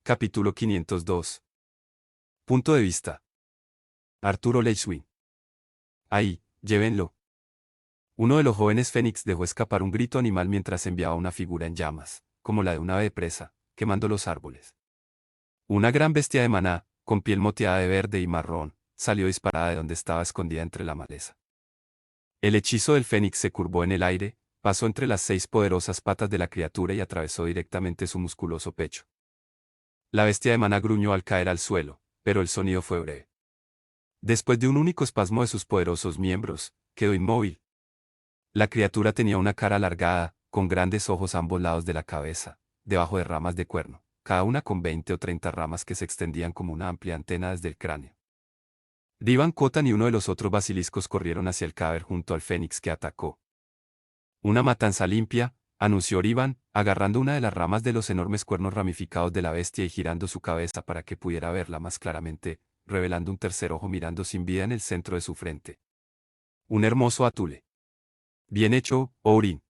Capítulo 502. Punto de vista. Arturo Leishwin. Ahí, llévenlo. Uno de los jóvenes Fénix dejó escapar un grito animal mientras enviaba una figura en llamas, como la de una ave de presa, quemando los árboles. Una gran bestia de maná, con piel moteada de verde y marrón, salió disparada de donde estaba escondida entre la maleza. El hechizo del Fénix se curvó en el aire, pasó entre las 6 poderosas patas de la criatura y atravesó directamente su musculoso pecho. La bestia de maná gruñó al caer al suelo, pero el sonido fue breve. Después de un único espasmo de sus poderosos miembros, quedó inmóvil. La criatura tenía una cara alargada, con grandes ojos a ambos lados de la cabeza, debajo de ramas de cuerno, cada una con 20 o 30 ramas que se extendían como una amplia antena desde el cráneo. Divan Kotan y uno de los otros basiliscos corrieron hacia el cadáver junto al fénix que atacó. Una matanza limpia, anunció Rivan, agarrando una de las ramas de los enormes cuernos ramificados de la bestia y girando su cabeza para que pudiera verla más claramente, revelando un tercer ojo mirando sin vida en el centro de su frente. Un hermoso atule. Bien hecho, Ourin.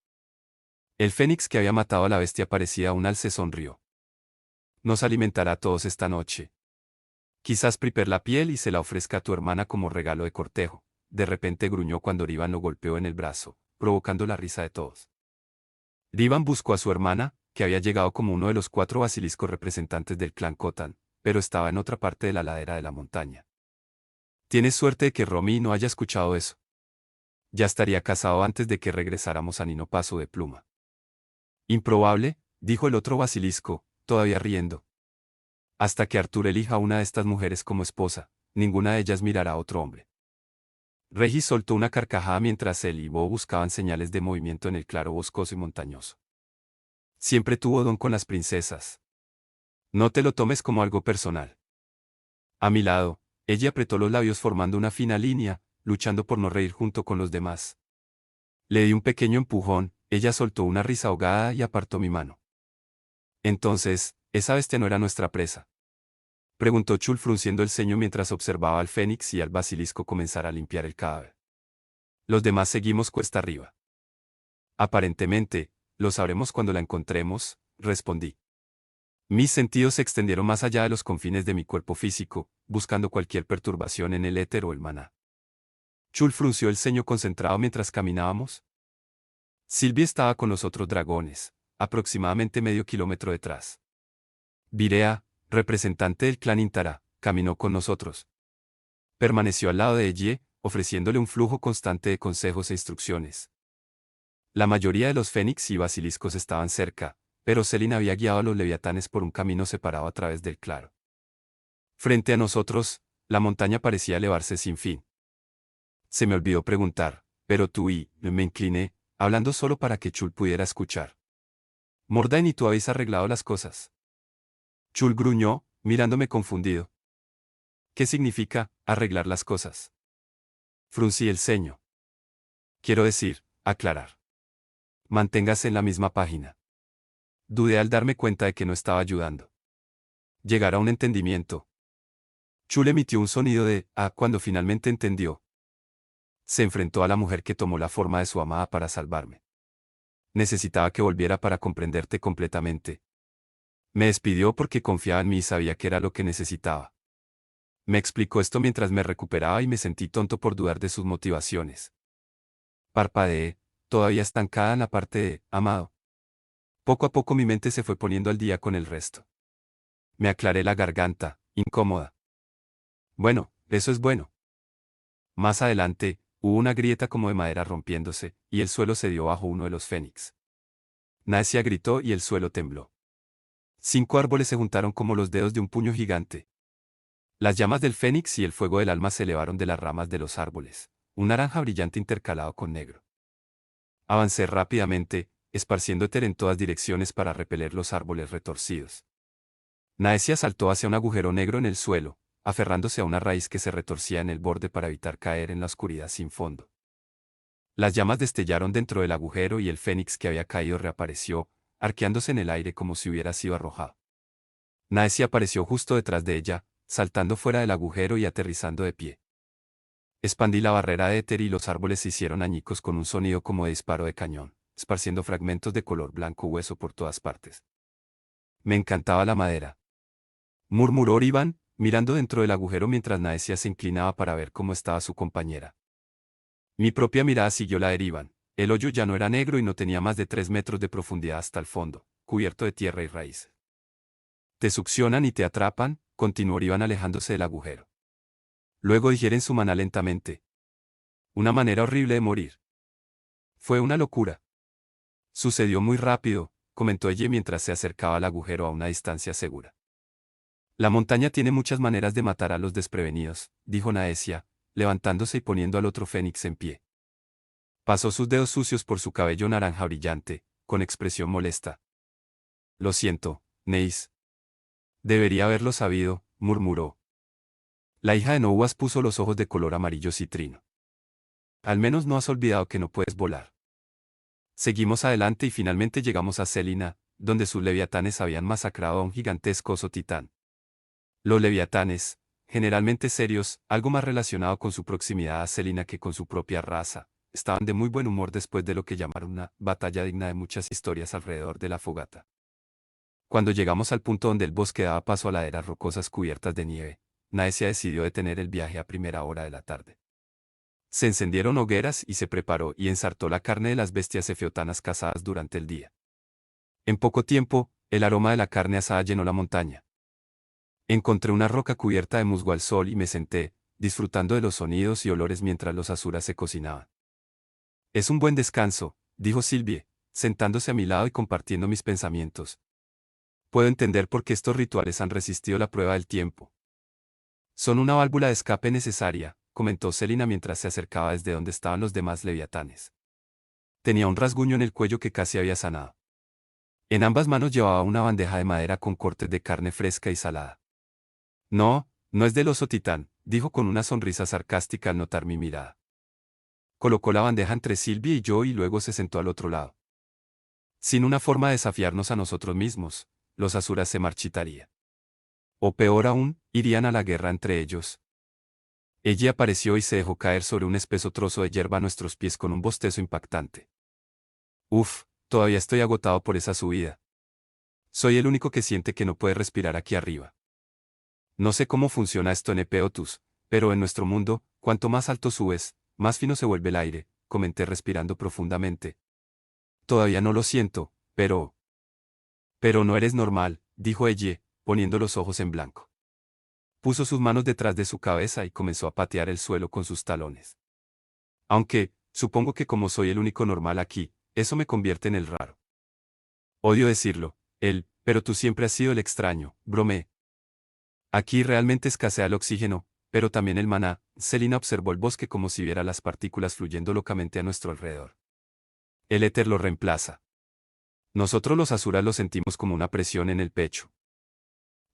El fénix que había matado a la bestia parecía un alce sonrió. Nos alimentará a todos esta noche. Quizás prepare la piel y se la ofrezca a tu hermana como regalo de cortejo. De repente gruñó cuando Rivan lo golpeó en el brazo, provocando la risa de todos. Rivan buscó a su hermana, que había llegado como uno de los 4 basiliscos representantes del clan Kotan, pero estaba en otra parte de la ladera de la montaña. Tienes suerte de que Romy no haya escuchado eso. Ya estaría casado antes de que regresáramos a Nino Paso de Pluma. Improbable, dijo el otro basilisco, todavía riendo. Hasta que Arthur elija a una de estas mujeres como esposa, ninguna de ellas mirará a otro hombre. Regis soltó una carcajada mientras él y Bo buscaban señales de movimiento en el claro boscoso y montañoso. Siempre tuvo don con las princesas. No te lo tomes como algo personal. A mi lado, ella apretó los labios formando una fina línea, luchando por no reír junto con los demás. Le di un pequeño empujón, ella soltó una risa ahogada y apartó mi mano. Entonces, esa bestia no era nuestra presa. Preguntó Chul frunciendo el ceño mientras observaba al fénix y al basilisco comenzar a limpiar el cadáver. Los demás seguimos cuesta arriba. Aparentemente, lo sabremos cuando la encontremos, respondí. Mis sentidos se extendieron más allá de los confines de mi cuerpo físico, buscando cualquier perturbación en el éter o el maná. Chul frunció el ceño concentrado mientras caminábamos. Sylvie estaba con los otros dragones, aproximadamente medio kilómetro detrás. Virea, representante del clan Intara, caminó con nosotros. Permaneció al lado de Eye, ofreciéndole un flujo constante de consejos e instrucciones. La mayoría de los fénix y basiliscos estaban cerca, pero Selin había guiado a los leviatanes por un camino separado a través del claro. Frente a nosotros, la montaña parecía elevarse sin fin. Se me olvidó preguntar, pero tú y me incliné, hablando solo para que Chul pudiera escuchar. Mordain y tú habéis arreglado las cosas. Chul gruñó, mirándome confundido. ¿Qué significa, arreglar las cosas? Fruncí el ceño. Quiero decir, aclarar. Manténgase en la misma página. Dudé al darme cuenta de que no estaba ayudando. Llegar a un entendimiento. Chul emitió un sonido de cuando finalmente entendió. Se enfrentó a la mujer que tomó la forma de su amada para salvarme. Necesitaba que volviera para comprenderte completamente. Me despidió porque confiaba en mí y sabía que era lo que necesitaba. Me explicó esto mientras me recuperaba y me sentí tonto por dudar de sus motivaciones. Parpadeé, todavía estancada en la parte de amado. Poco a poco mi mente se fue poniendo al día con el resto. Me aclaré la garganta, incómoda. Bueno, eso es bueno. Más adelante, hubo una grieta como de madera rompiéndose, y el suelo cedió bajo uno de los fénix. Naesia gritó y el suelo tembló. 5 árboles se juntaron como los dedos de un puño gigante. Las llamas del fénix y el fuego del alma se elevaron de las ramas de los árboles, un naranja brillante intercalado con negro. Avancé rápidamente, esparciendo éter en todas direcciones para repeler los árboles retorcidos. Naesia saltó hacia un agujero negro en el suelo, aferrándose a una raíz que se retorcía en el borde para evitar caer en la oscuridad sin fondo. Las llamas destellaron dentro del agujero y el fénix que había caído reapareció, arqueándose en el aire como si hubiera sido arrojado. Naesia apareció justo detrás de ella, saltando fuera del agujero y aterrizando de pie. Expandí la barrera de éter y los árboles se hicieron añicos con un sonido como de disparo de cañón, esparciendo fragmentos de color blanco hueso por todas partes. Me encantaba la madera. murmuró Orivan, mirando dentro del agujero mientras Naesia se inclinaba para ver cómo estaba su compañera. Mi propia mirada siguió la de Orivan. El hoyo ya no era negro y no tenía más de 3 metros de profundidad hasta el fondo, cubierto de tierra y raíz. Te succionan y te atrapan, continuó Orivan alejándose del agujero. Luego digieren su maná lentamente. Una manera horrible de morir. Fue una locura. Sucedió muy rápido, comentó ella mientras se acercaba al agujero a una distancia segura. La montaña tiene muchas maneras de matar a los desprevenidos, dijo Naesia, levantándose y poniendo al otro fénix en pie. Pasó sus dedos sucios por su cabello naranja brillante, con expresión molesta. Lo siento, Neis. Debería haberlo sabido, murmuró. La hija de Nouas puso los ojos de color amarillo citrino. Al menos no has olvidado que no puedes volar. Seguimos adelante y finalmente llegamos a Selina, donde sus leviatanes habían masacrado a un gigantesco oso titán. Los leviatanes, generalmente serios, algo más relacionado con su proximidad a Selina que con su propia raza, estaban de muy buen humor después de lo que llamaron una batalla digna de muchas historias alrededor de la fogata. Cuando llegamos al punto donde el bosque daba paso a laderas rocosas cubiertas de nieve, Naesia decidió detener el viaje a primera hora de la tarde. Se encendieron hogueras y se preparó y ensartó la carne de las bestias efeotanas cazadas durante el día. En poco tiempo, el aroma de la carne asada llenó la montaña. Encontré una roca cubierta de musgo al sol y me senté, disfrutando de los sonidos y olores mientras los asuras se cocinaban. Es un buen descanso, dijo Sylvie, sentándose a mi lado y compartiendo mis pensamientos. Puedo entender por qué estos rituales han resistido la prueba del tiempo. Son una válvula de escape necesaria, comentó Selina mientras se acercaba desde donde estaban los demás leviatanes. Tenía un rasguño en el cuello que casi había sanado. En ambas manos llevaba una bandeja de madera con cortes de carne fresca y salada. No, no es del oso titán, dijo con una sonrisa sarcástica al notar mi mirada. Colocó la bandeja entre Sylvie y yo y luego se sentó al otro lado. Sin una forma de desafiarnos a nosotros mismos, los asuras se marchitarían. O peor aún, irían a la guerra entre ellos. Ella apareció y se dejó caer sobre un espeso trozo de hierba a nuestros pies con un bostezo impactante. Uf, todavía estoy agotado por esa subida. Soy el único que siente que no puede respirar aquí arriba. No sé cómo funciona esto en Epeotus, pero en nuestro mundo, cuanto más alto subes, más fino se vuelve el aire, comenté respirando profundamente. Todavía no lo siento, pero... Pero no eres normal, dijo ella, poniendo los ojos en blanco. Puso sus manos detrás de su cabeza y comenzó a patear el suelo con sus talones. Aunque, supongo que como soy el único normal aquí, eso me convierte en el raro. Odio decirlo, pero tú siempre has sido el extraño, bromeé. Aquí realmente escasea el oxígeno, pero también el maná. Selina observó el bosque como si viera las partículas fluyendo locamente a nuestro alrededor. El éter lo reemplaza. Nosotros los asuras lo sentimos como una presión en el pecho.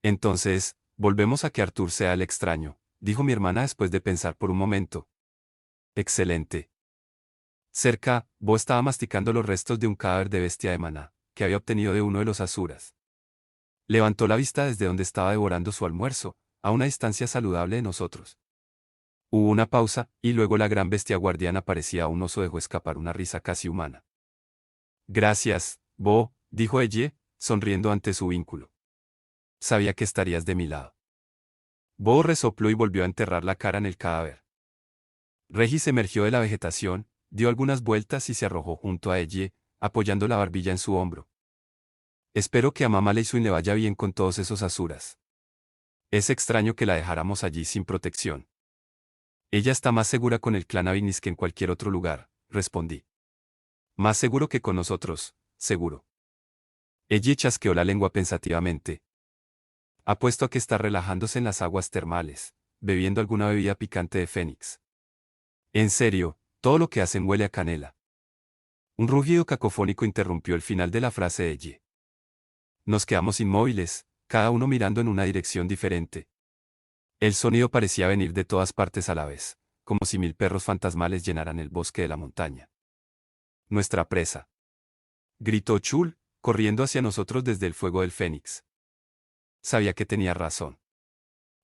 Entonces, volvemos a que Arthur sea el extraño, dijo mi hermana después de pensar por un momento. Excelente. Cerca, Bo estaba masticando los restos de un cadáver de bestia de maná, que había obtenido de uno de los asuras. Levantó la vista desde donde estaba devorando su almuerzo, a una distancia saludable de nosotros. Hubo una pausa, y luego la gran bestia guardiana parecía un oso dejó escapar una risa casi humana. Gracias, Bo, dijo ella, sonriendo ante su vínculo. Sabía que estarías de mi lado. Bo resopló y volvió a enterrar la cara en el cadáver. Regis emergió de la vegetación, dio algunas vueltas y se arrojó junto a ella, apoyando la barbilla en su hombro. Espero que a Mamá Leisuin le vaya bien con todos esos asuras. Es extraño que la dejáramos allí sin protección. Ella está más segura con el clan Avinis que en cualquier otro lugar, respondí. Más seguro que con nosotros, seguro. Ella chasqueó la lengua pensativamente. Apuesto a que está relajándose en las aguas termales, bebiendo alguna bebida picante de Fénix. En serio, todo lo que hacen huele a canela. Un rugido cacofónico interrumpió el final de la frase de ella. Nos quedamos inmóviles, cada uno mirando en una dirección diferente. El sonido parecía venir de todas partes a la vez, como si 1000 perros fantasmales llenaran el bosque de la montaña. Nuestra presa. Gritó Chul, corriendo hacia nosotros desde el fuego del Fénix. Sabía que tenía razón.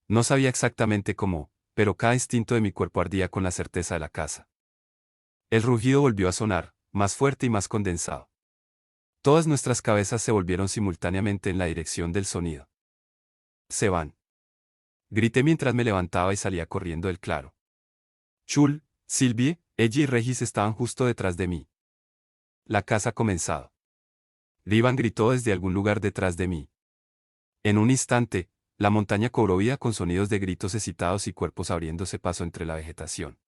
No sabía exactamente cómo, pero cada instinto de mi cuerpo ardía con la certeza de la caza. El rugido volvió a sonar, más fuerte y más condensado. Todas nuestras cabezas se volvieron simultáneamente en la dirección del sonido. Se van. Grité mientras me levantaba y salía corriendo del claro. Chul, Sylvie, ella y Regis estaban justo detrás de mí. La casa ha comenzado. Rivan gritó desde algún lugar detrás de mí. En un instante, la montaña cobró vida con sonidos de gritos excitados y cuerpos abriéndose paso entre la vegetación.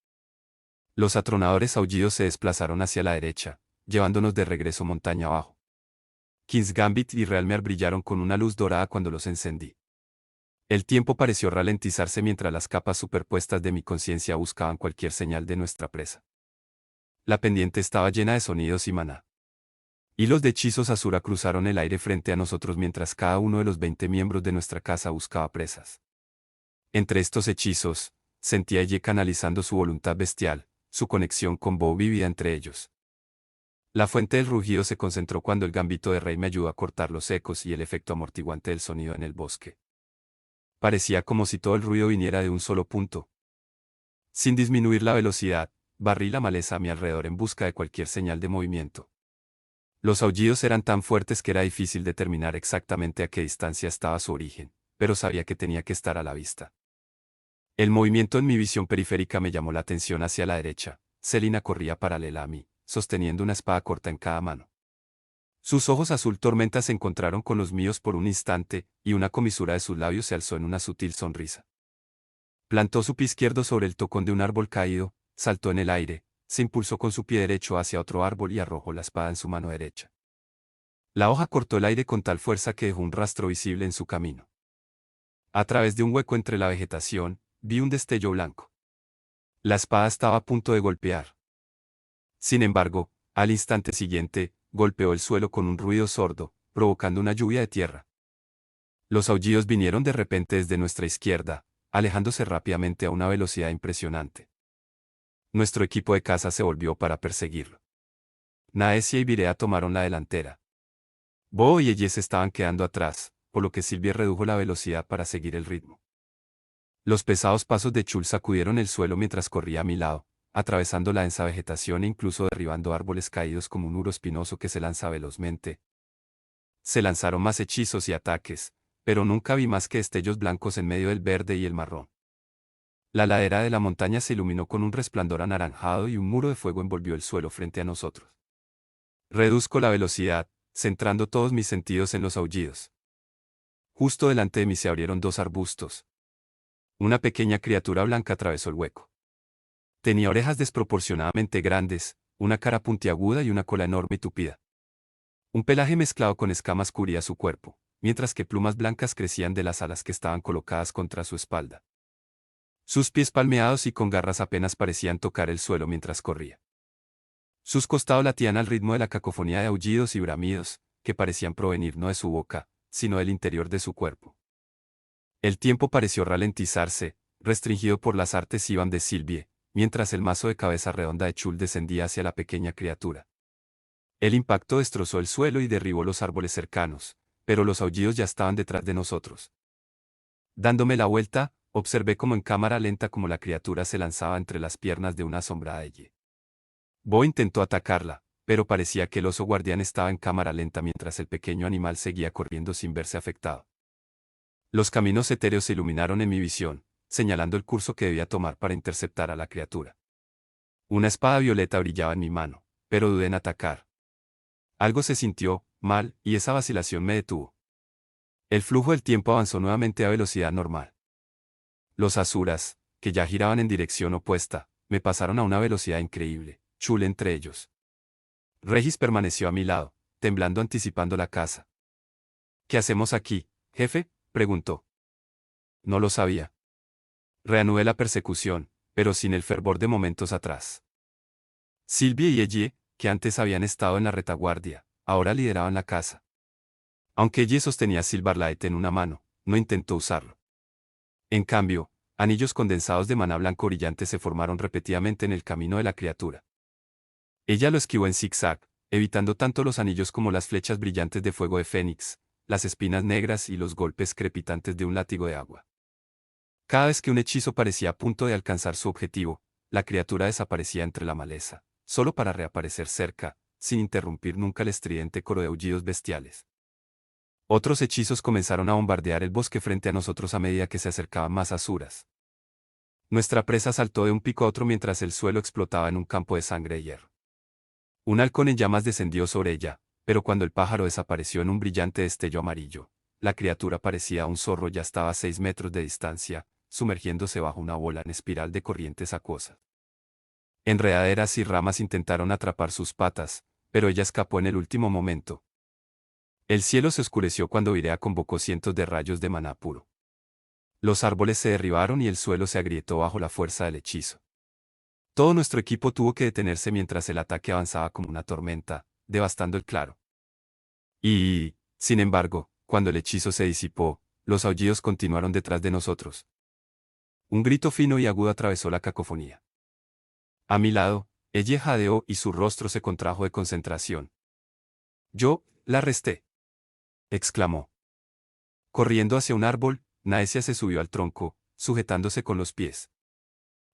Los atronadores aullidos se desplazaron hacia la derecha, llevándonos de regreso montaña abajo. King's Gambit y Realmer brillaron con una luz dorada cuando los encendí. El tiempo pareció ralentizarse mientras las capas superpuestas de mi conciencia buscaban cualquier señal de nuestra presa. La pendiente estaba llena de sonidos y maná. Hilos de hechizos azura cruzaron el aire frente a nosotros mientras cada uno de los 20 miembros de nuestra casa buscaba presas. Entre estos hechizos, sentía ella canalizando su voluntad bestial, su conexión con Bo vivía entre ellos. La fuente del rugido se concentró cuando el gambito de rey me ayudó a cortar los ecos y el efecto amortiguante del sonido en el bosque. Parecía como si todo el ruido viniera de un solo punto. Sin disminuir la velocidad, barrí la maleza a mi alrededor en busca de cualquier señal de movimiento. Los aullidos eran tan fuertes que era difícil determinar exactamente a qué distancia estaba su origen, pero sabía que tenía que estar a la vista. El movimiento en mi visión periférica me llamó la atención hacia la derecha. Selina corría paralela a mí, sosteniendo una espada corta en cada mano. Sus ojos azul tormenta se encontraron con los míos por un instante, y una comisura de sus labios se alzó en una sutil sonrisa. Plantó su pie izquierdo sobre el tocón de un árbol caído, saltó en el aire, se impulsó con su pie derecho hacia otro árbol y arrojó la espada en su mano derecha. La hoja cortó el aire con tal fuerza que dejó un rastro visible en su camino. A través de un hueco entre la vegetación, vi un destello blanco. La espada estaba a punto de golpear. Sin embargo, al instante siguiente, golpeó el suelo con un ruido sordo, provocando una lluvia de tierra. Los aullidos vinieron de repente desde nuestra izquierda, alejándose rápidamente a una velocidad impresionante. Nuestro equipo de caza se volvió para perseguirlo. Naesia y Virea tomaron la delantera. Bo y Elles estaban quedando atrás, por lo que Sylvie redujo la velocidad para seguir el ritmo. Los pesados pasos de Chul sacudieron el suelo mientras corría a mi lado, atravesando la densa vegetación e incluso derribando árboles caídos como un muro espinoso que se lanza velozmente. Se lanzaron más hechizos y ataques, pero nunca vi más que destellos blancos en medio del verde y el marrón. La ladera de la montaña se iluminó con un resplandor anaranjado y un muro de fuego envolvió el suelo frente a nosotros. Reduzco la velocidad, centrando todos mis sentidos en los aullidos. Justo delante de mí se abrieron dos arbustos. Una pequeña criatura blanca atravesó el hueco. Tenía orejas desproporcionadamente grandes, una cara puntiaguda y una cola enorme y tupida. Un pelaje mezclado con escamas cubría su cuerpo, mientras que plumas blancas crecían de las alas que estaban colocadas contra su espalda. Sus pies palmeados y con garras apenas parecían tocar el suelo mientras corría. Sus costados latían al ritmo de la cacofonía de aullidos y bramidos, que parecían provenir no de su boca, sino del interior de su cuerpo. El tiempo pareció ralentizarse, restringido por las artes Ivan de Sylvie, mientras el mazo de cabeza redonda de Chul descendía hacia la pequeña criatura. El impacto destrozó el suelo y derribó los árboles cercanos, pero los aullidos ya estaban detrás de nosotros. Dándome la vuelta, observé como en cámara lenta como la criatura se lanzaba entre las piernas de una asombrada Elle. Bo intentó atacarla, pero parecía que el oso guardián estaba en cámara lenta mientras el pequeño animal seguía corriendo sin verse afectado. Los caminos etéreos se iluminaron en mi visión, señalando el curso que debía tomar para interceptar a la criatura. Una espada violeta brillaba en mi mano, pero dudé en atacar. Algo se sintió mal, y esa vacilación me detuvo. El flujo del tiempo avanzó nuevamente a velocidad normal. Los asuras, que ya giraban en dirección opuesta, me pasaron a una velocidad increíble, Chul entre ellos. Regis permaneció a mi lado, temblando anticipando la caza. ¿Qué hacemos aquí, jefe?, preguntó. No lo sabía. Reanudé la persecución, pero sin el fervor de momentos atrás. Sylvie y Elle, que antes habían estado en la retaguardia, ahora lideraban la caza. Aunque Elle sostenía Silverlight en una mano, no intentó usarlo. En cambio, anillos condensados de maná blanco brillante se formaron repetidamente en el camino de la criatura. Ella lo esquivó en zigzag, evitando tanto los anillos como las flechas brillantes de fuego de Fénix, las espinas negras y los golpes crepitantes de un látigo de agua. Cada vez que un hechizo parecía a punto de alcanzar su objetivo, la criatura desaparecía entre la maleza, solo para reaparecer cerca, sin interrumpir nunca el estridente coro de aullidos bestiales. Otros hechizos comenzaron a bombardear el bosque frente a nosotros a medida que se acercaban más asuras. Nuestra presa saltó de un pico a otro mientras el suelo explotaba en un campo de sangre y hierro. Un halcón en llamas descendió sobre ella, pero cuando el pájaro desapareció en un brillante destello amarillo, la criatura parecía un zorro ya estaba a 6 metros de distancia, sumergiéndose bajo una bola en espiral de corrientes acuosas. Enredaderas y ramas intentaron atrapar sus patas, pero ella escapó en el último momento. El cielo se oscureció cuando Irea convocó cientos de rayos de maná puro. Los árboles se derribaron y el suelo se agrietó bajo la fuerza del hechizo. Todo nuestro equipo tuvo que detenerse mientras el ataque avanzaba como una tormenta, devastando el claro. Y, sin embargo, cuando el hechizo se disipó, los aullidos continuaron detrás de nosotros. Un grito fino y agudo atravesó la cacofonía. A mi lado, ella jadeó y su rostro se contrajo de concentración. Yo, la arresté, exclamó. Corriendo hacia un árbol, Naesia se subió al tronco, sujetándose con los pies.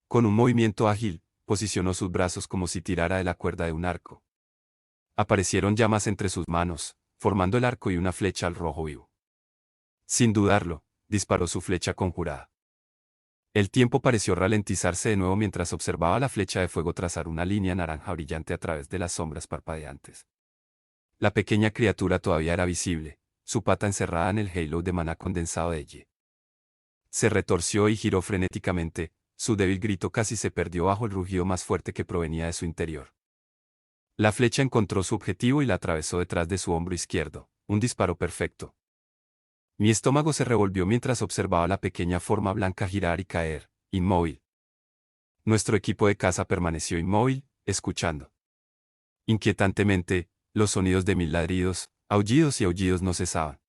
Con un movimiento ágil, posicionó sus brazos como si tirara de la cuerda de un arco. Aparecieron llamas entre sus manos, formando el arco y una flecha al rojo vivo. Sin dudarlo, disparó su flecha conjurada. El tiempo pareció ralentizarse de nuevo mientras observaba la flecha de fuego trazar una línea naranja brillante a través de las sombras parpadeantes. La pequeña criatura todavía era visible, su pata encerrada en el halo de maná condensado de ella. Se retorció y giró frenéticamente, su débil grito casi se perdió bajo el rugido más fuerte que provenía de su interior. La flecha encontró su objetivo y la atravesó detrás de su hombro izquierdo, un disparo perfecto. Mi estómago se revolvió mientras observaba la pequeña forma blanca girar y caer, inmóvil. Nuestro equipo de caza permaneció inmóvil, escuchando. Inquietantemente, los sonidos de mil ladridos, aullidos y aullidos no cesaban.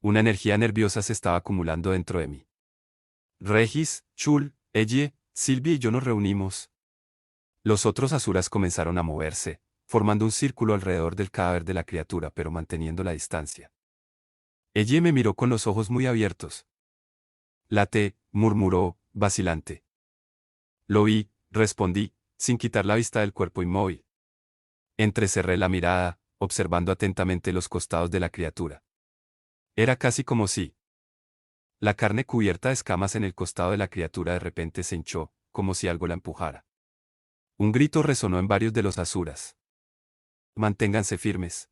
Una energía nerviosa se estaba acumulando dentro de mí. Regis, Chul, Elle, Silvia y yo nos reunimos. Los otros asuras comenzaron a moverse, formando un círculo alrededor del cadáver de la criatura pero manteniendo la distancia. Elle me miró con los ojos muy abiertos. Late, murmuró, vacilante. Lo vi, respondí, sin quitar la vista del cuerpo inmóvil. Entrecerré la mirada, observando atentamente los costados de la criatura. Era casi como si la carne cubierta de escamas en el costado de la criatura de repente se hinchó, como si algo la empujara. Un grito resonó en varios de los asuras. Manténganse firmes,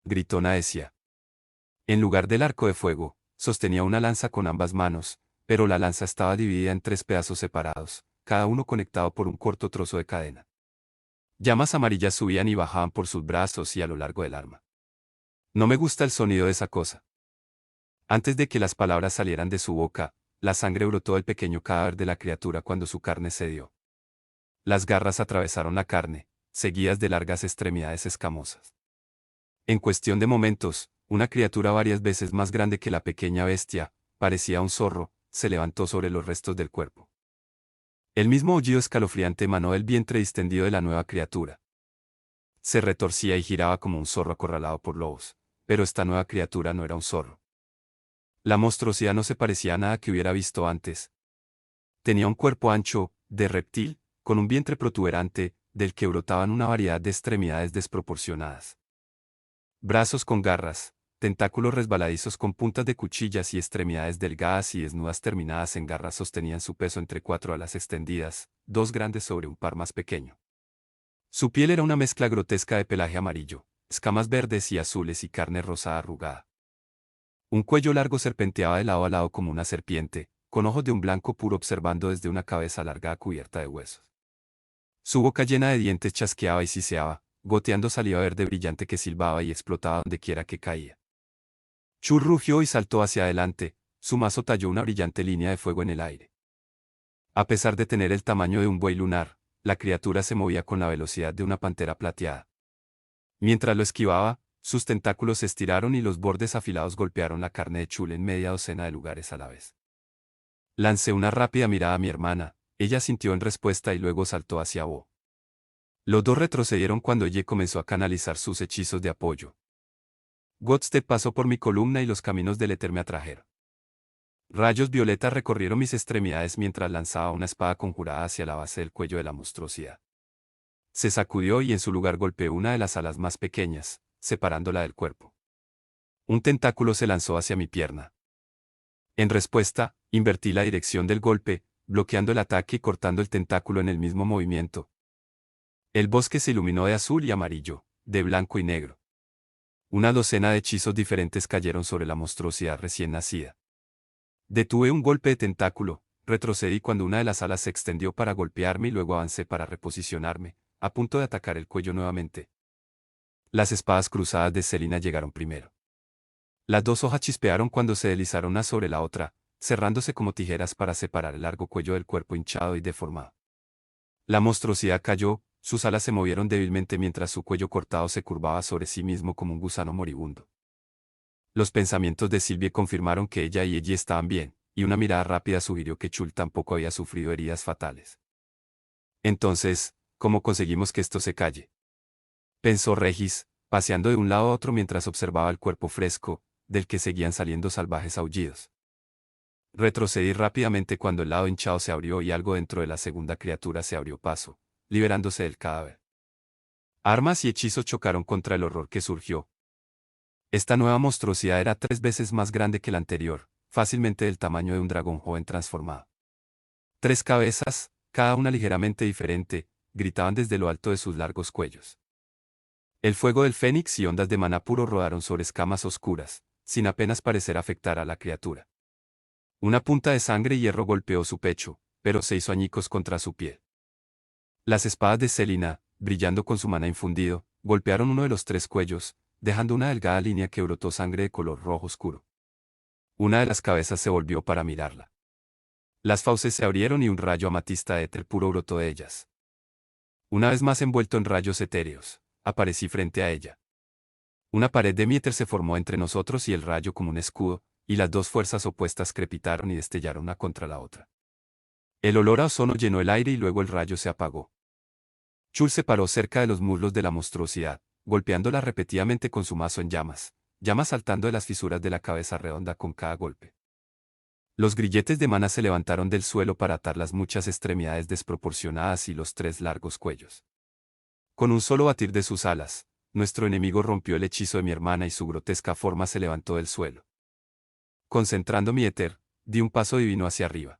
gritó Naesia. En lugar del arco de fuego, sostenía una lanza con ambas manos, pero la lanza estaba dividida en 3 pedazos separados, cada uno conectado por un corto trozo de cadena. Llamas amarillas subían y bajaban por sus brazos y a lo largo del arma. No me gusta el sonido de esa cosa. Antes de que las palabras salieran de su boca, la sangre brotó del pequeño cadáver de la criatura cuando su carne cedió. Las garras atravesaron la carne, seguidas de largas extremidades escamosas. En cuestión de momentos, una criatura varias veces más grande que la pequeña bestia, parecía un zorro, se levantó sobre los restos del cuerpo. El mismo aullido escalofriante emanó del vientre distendido de la nueva criatura. Se retorcía y giraba como un zorro acorralado por lobos, pero esta nueva criatura no era un zorro. La monstruosidad no se parecía a nada que hubiera visto antes. Tenía un cuerpo ancho, de reptil, con un vientre protuberante, del que brotaban una variedad de extremidades desproporcionadas. Brazos con garras, tentáculos resbaladizos con puntas de cuchillas y extremidades delgadas y desnudas terminadas en garras sostenían su peso entre 4 alas extendidas, 2 grandes sobre un par más pequeño. Su piel era una mezcla grotesca de pelaje amarillo, escamas verdes y azules y carne rosada arrugada. Un cuello largo serpenteaba de lado a lado como una serpiente, con ojos de un blanco puro observando desde una cabeza alargada cubierta de huesos. Su boca llena de dientes chasqueaba y siseaba, goteando saliva verde brillante que silbaba y explotaba donde quiera que caía. Chul rugió y saltó hacia adelante, su mazo talló una brillante línea de fuego en el aire. A pesar de tener el tamaño de un buey lunar, la criatura se movía con la velocidad de una pantera plateada. Mientras lo esquivaba, sus tentáculos se estiraron y los bordes afilados golpearon la carne de Chul en media docena de lugares a la vez. Lancé una rápida mirada a mi hermana, ella sintió en respuesta y luego saltó hacia Bo. Los dos retrocedieron cuando Ye comenzó a canalizar sus hechizos de apoyo. Godstep pasó por mi columna y los caminos del éter me atrajeron. Rayos violetas recorrieron mis extremidades mientras lanzaba una espada conjurada hacia la base del cuello de la monstruosidad. Se sacudió y en su lugar golpeó una de las alas más pequeñas, separándola del cuerpo. Un tentáculo se lanzó hacia mi pierna. En respuesta, invertí la dirección del golpe, bloqueando el ataque y cortando el tentáculo en el mismo movimiento. El bosque se iluminó de azul y amarillo, de blanco y negro. Una docena de hechizos diferentes cayeron sobre la monstruosidad recién nacida. Detuve un golpe de tentáculo, retrocedí cuando una de las alas se extendió para golpearme y luego avancé para reposicionarme, a punto de atacar el cuello nuevamente. Las espadas cruzadas de Selina llegaron primero. Las dos hojas chispearon cuando se deslizaron una sobre la otra, cerrándose como tijeras para separar el largo cuello del cuerpo hinchado y deformado. La monstruosidad cayó, sus alas se movieron débilmente mientras su cuello cortado se curvaba sobre sí mismo como un gusano moribundo. Los pensamientos de Sylvie confirmaron que ella y Ellie estaban bien, y una mirada rápida sugirió que Chul tampoco había sufrido heridas fatales. Entonces, ¿cómo conseguimos que esto se calle?, pensó Regis, paseando de un lado a otro mientras observaba el cuerpo fresco, del que seguían saliendo salvajes aullidos. Retrocedí rápidamente cuando el lado hinchado se abrió y algo dentro de la segunda criatura se abrió paso, liberándose del cadáver. Armas y hechizos chocaron contra el horror que surgió. Esta nueva monstruosidad era 3 veces más grande que la anterior, fácilmente del tamaño de un dragón joven transformado. 3 cabezas, cada una ligeramente diferente, gritaban desde lo alto de sus largos cuellos. El fuego del fénix y ondas de maná puro rodaron sobre escamas oscuras, sin apenas parecer afectar a la criatura. Una punta de sangre y hierro golpeó su pecho, pero se hizo añicos contra su piel. Las espadas de Selina, brillando con su maná infundido, golpearon uno de los 3 cuellos, dejando una delgada línea que brotó sangre de color rojo oscuro. Una de las cabezas se volvió para mirarla. Las fauces se abrieron y un rayo amatista de éter puro brotó de ellas. Una vez más envuelto en rayos etéreos, aparecí frente a ella. Una pared de éter se formó entre nosotros y el rayo como un escudo, y las dos fuerzas opuestas crepitaron y destellaron una contra la otra. El olor a ozono llenó el aire y luego el rayo se apagó. Chul se paró cerca de los muslos de la monstruosidad, golpeándola repetidamente con su mazo en llamas, llamas saltando de las fisuras de la cabeza redonda con cada golpe. Los grilletes de mana se levantaron del suelo para atar las muchas extremidades desproporcionadas y los 3 largos cuellos. Con un solo batir de sus alas, nuestro enemigo rompió el hechizo de mi hermana y su grotesca forma se levantó del suelo. Concentrando mi éter, di un paso divino hacia arriba.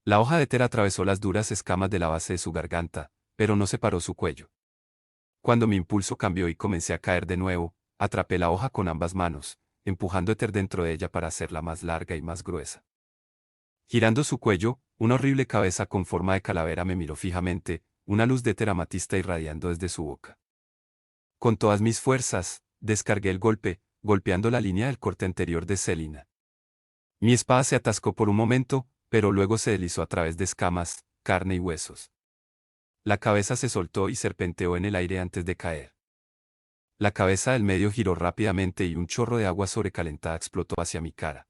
La hoja de éter atravesó las duras escamas de la base de su garganta, pero no separó su cuello. Cuando mi impulso cambió y comencé a caer de nuevo, atrapé la hoja con ambas manos, empujando éter dentro de ella para hacerla más larga y más gruesa. Girando su cuello, una horrible cabeza con forma de calavera me miró fijamente, una luz de éter amatista irradiando desde su boca. Con todas mis fuerzas, descargué el golpe, golpeando la línea del corte anterior de Selina. Mi espada se atascó por un momento, pero luego se deslizó a través de escamas, carne y huesos. La cabeza se soltó y serpenteó en el aire antes de caer. La cabeza del medio giró rápidamente y un chorro de agua sobrecalentada explotó hacia mi cara.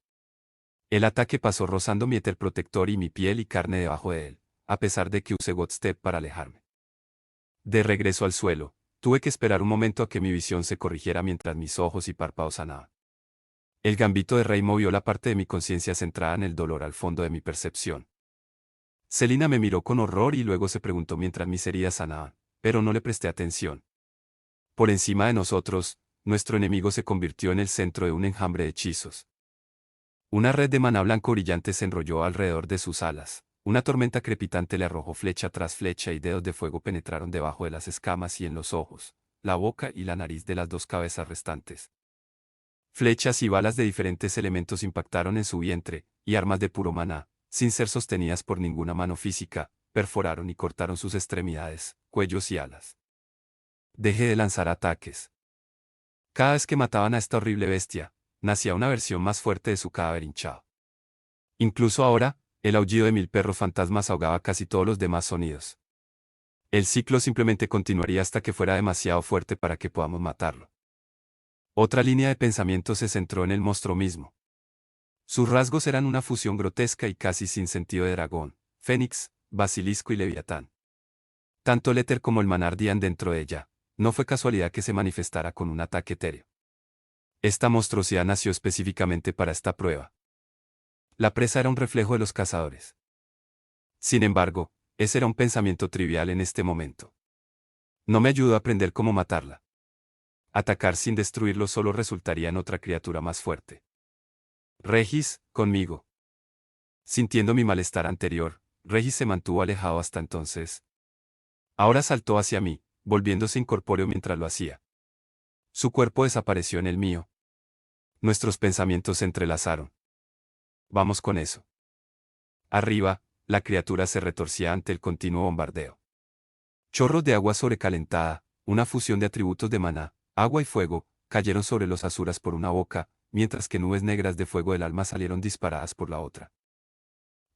El ataque pasó rozando mi éter protector y mi piel y carne debajo de él, a pesar de que usé Godstep para alejarme. De regreso al suelo, tuve que esperar un momento a que mi visión se corrigiera mientras mis ojos y párpados sanaban. El gambito de rey movió la parte de mi conciencia centrada en el dolor al fondo de mi percepción. Selina me miró con horror y luego se preguntó mientras mis heridas sanaban, pero no le presté atención. Por encima de nosotros, nuestro enemigo se convirtió en el centro de un enjambre de hechizos. Una red de maná blanco brillante se enrolló alrededor de sus alas, una tormenta crepitante le arrojó flecha tras flecha y dedos de fuego penetraron debajo de las escamas y en los ojos, la boca y la nariz de las 2 cabezas restantes. Flechas y balas de diferentes elementos impactaron en su vientre, y armas de puro maná, sin ser sostenidas por ninguna mano física, perforaron y cortaron sus extremidades, cuellos y alas. Dejé de lanzar ataques. Cada vez que mataban a esta horrible bestia, nacía una versión más fuerte de su cadáver hinchado. Incluso ahora, el aullido de 1000 perros fantasmas ahogaba casi todos los demás sonidos. El ciclo simplemente continuaría hasta que fuera demasiado fuerte para que podamos matarlo. Otra línea de pensamiento se centró en el monstruo mismo. Sus rasgos eran una fusión grotesca y casi sin sentido de dragón, fénix, basilisco y leviatán. Tanto el éter como el maná ardían dentro de ella. No fue casualidad que se manifestara con un ataque etéreo. Esta monstruosidad nació específicamente para esta prueba. La presa era un reflejo de los cazadores. Sin embargo, ese era un pensamiento trivial en este momento. No me ayudó a aprender cómo matarla. Atacar sin destruirlo solo resultaría en otra criatura más fuerte. Regis, conmigo. Sintiendo mi malestar anterior, Regis se mantuvo alejado hasta entonces. Ahora saltó hacia mí, volviéndose incorpóreo mientras lo hacía. Su cuerpo desapareció en el mío. Nuestros pensamientos se entrelazaron. Vamos con eso. Arriba, la criatura se retorcía ante el continuo bombardeo. Chorros de agua sobrecalentada, una fusión de atributos de maná, agua y fuego, cayeron sobre los asuras por una boca, mientras que nubes negras de fuego del alma salieron disparadas por la otra.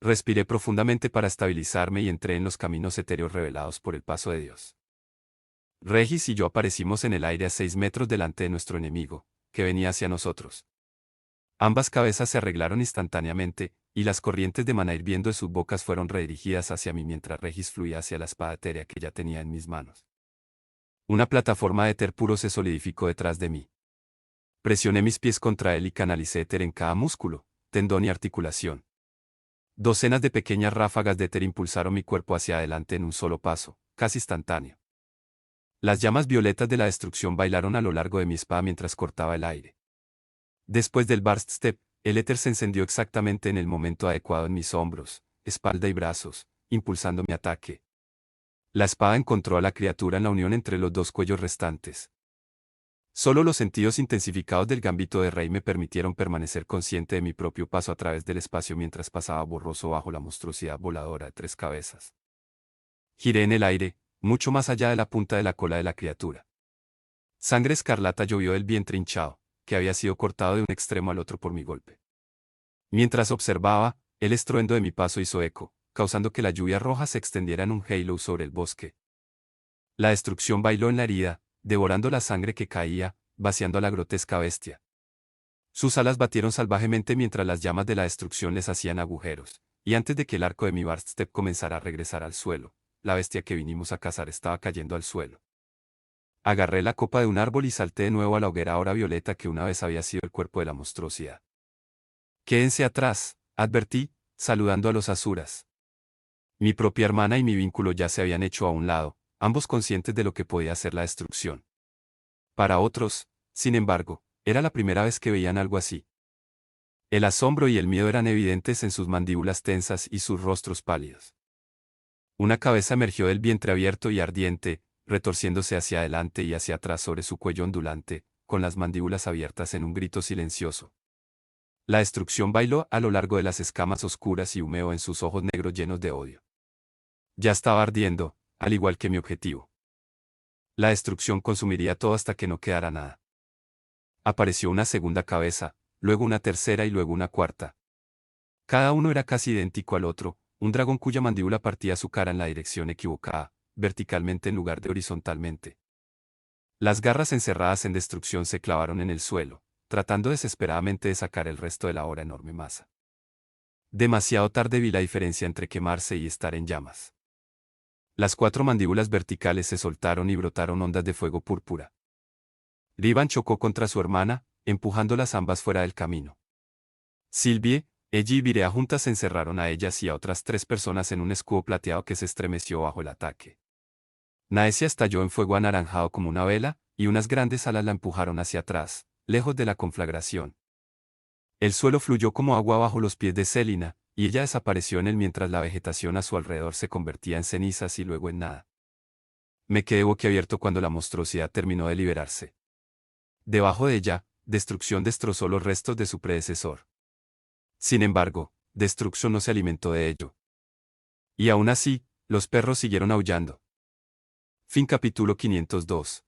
Respiré profundamente para estabilizarme y entré en los caminos etéreos revelados por el paso de Dios. Regis y yo aparecimos en el aire a 6 metros delante de nuestro enemigo, que venía hacia nosotros. Ambas cabezas se arreglaron instantáneamente, y las corrientes de maná hirviendo de sus bocas fueron redirigidas hacia mí mientras Regis fluía hacia la espada etérea que ya tenía en mis manos. Una plataforma de éter puro se solidificó detrás de mí. Presioné mis pies contra él y canalicé éter en cada músculo, tendón y articulación. Docenas de pequeñas ráfagas de éter impulsaron mi cuerpo hacia adelante en un solo paso, casi instantáneo. Las llamas violetas de la destrucción bailaron a lo largo de mi espada mientras cortaba el aire. Después del burst step, el éter se encendió exactamente en el momento adecuado en mis hombros, espalda y brazos, impulsando mi ataque. La espada encontró a la criatura en la unión entre los dos cuellos restantes. Solo los sentidos intensificados del gambito de rey me permitieron permanecer consciente de mi propio paso a través del espacio mientras pasaba borroso bajo la monstruosidad voladora de 3 cabezas. Giré en el aire, mucho más allá de la punta de la cola de la criatura. Sangre escarlata llovió del vientre hinchado, que había sido cortado de un extremo al otro por mi golpe. Mientras observaba, el estruendo de mi paso hizo eco, causando que la lluvia roja se extendiera en un halo sobre el bosque. La destrucción bailó en la herida, devorando la sangre que caía, vaciando a la grotesca bestia. Sus alas batieron salvajemente mientras las llamas de la destrucción les hacían agujeros, y antes de que el arco de mi burst step comenzara a regresar al suelo, la bestia que vinimos a cazar estaba cayendo al suelo. Agarré la copa de un árbol y salté de nuevo a la hoguera ahora violeta que una vez había sido el cuerpo de la monstruosidad. Quédense atrás, advertí, saludando a los asuras. Mi propia hermana y mi vínculo ya se habían hecho a un lado, ambos conscientes de lo que podía hacer la destrucción. Para otros, sin embargo, era la primera vez que veían algo así. El asombro y el miedo eran evidentes en sus mandíbulas tensas y sus rostros pálidos. Una cabeza emergió del vientre abierto y ardiente, retorciéndose hacia adelante y hacia atrás sobre su cuello ondulante, con las mandíbulas abiertas en un grito silencioso. La destrucción bailó a lo largo de las escamas oscuras y humeó en sus ojos negros llenos de odio. Ya estaba ardiendo, al igual que mi objetivo. La destrucción consumiría todo hasta que no quedara nada. Apareció una segunda cabeza, luego una tercera y luego una cuarta. Cada uno era casi idéntico al otro, un dragón cuya mandíbula partía su cara en la dirección equivocada, verticalmente en lugar de horizontalmente. Las garras encerradas en destrucción se clavaron en el suelo, tratando desesperadamente de sacar el resto de la ahora enorme masa. Demasiado tarde vi la diferencia entre quemarse y estar en llamas. Las 4 mandíbulas verticales se soltaron y brotaron ondas de fuego púrpura. Rivan chocó contra su hermana, empujándolas ambas fuera del camino. Sylvie, ella y Virea juntas se encerraron a ellas y a otras 3 personas en un escudo plateado que se estremeció bajo el ataque. Naesia estalló en fuego anaranjado como una vela, y unas grandes alas la empujaron hacia atrás, lejos de la conflagración. El suelo fluyó como agua bajo los pies de Selina, y ella desapareció en él mientras la vegetación a su alrededor se convertía en cenizas y luego en nada. Me quedé boquiabierto cuando la monstruosidad terminó de liberarse. Debajo de ella, destrucción destrozó los restos de su predecesor. Sin embargo, destrucción no se alimentó de ello. Y aún así, los perros siguieron aullando. Fin capítulo 502.